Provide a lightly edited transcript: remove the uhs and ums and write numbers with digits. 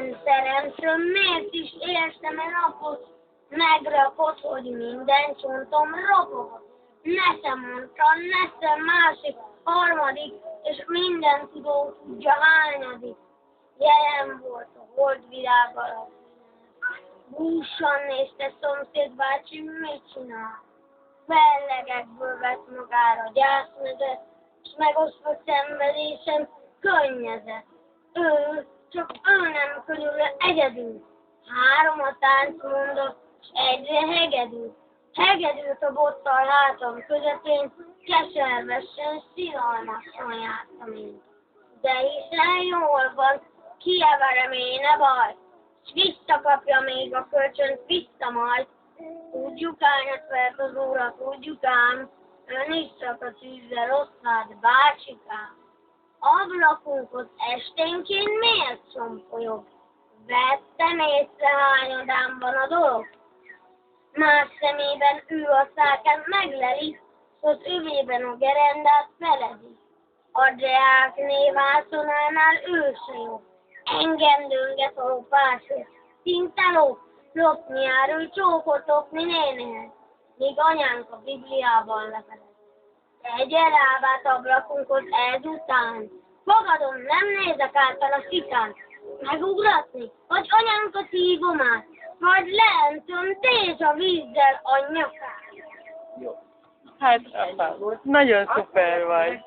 Isten teremtőm, miért is éltem a napot? Megrakott, hogy minden csontom ropogott. Nesze mondta, nesze másik, harmadik, és minden tudó tudja hányadik. Jelen volt a holdvilág alatt. Búsan nézte szomszéd bácsi, mit csinál? Fellegekből vett magára gyászmezet, s megosztva szenvedésem könnyezett. Csak ő nem körülre egyedül. 3 a tánc mondott, s egyre hegedült. Hegedült a bottal hátam közepén, keservesen, szilalmasan jártam én. De hiszen jól van, kieverem ne baj, s visszakapja még a kölcsönt, vissza majd. Tudjuk ányat vert az óra, tudjuk ám, ön is csak a tűzre rosszát, bácsikám. Ablakunkhoz esténként miért szompolyog? Vettem észre, hányadán van a dolog. Más szemében ül a szákán meglelik, s az övében a gerendát feledik. A Deák névászonánál ő se jó. Engem dönget a lopásért, szinte lopni árul, csókot lopni nénéhez, míg anyánk a Bibliában lefedett. Tegye lábát ablakunkhoz ezután, fogadom, nem nézek által a sikán, megugratni, vagy anyánkat hívom át, vagy leöntöm tézs a vízzel a nyakát. Hát, apá, nagyon szuper vagy.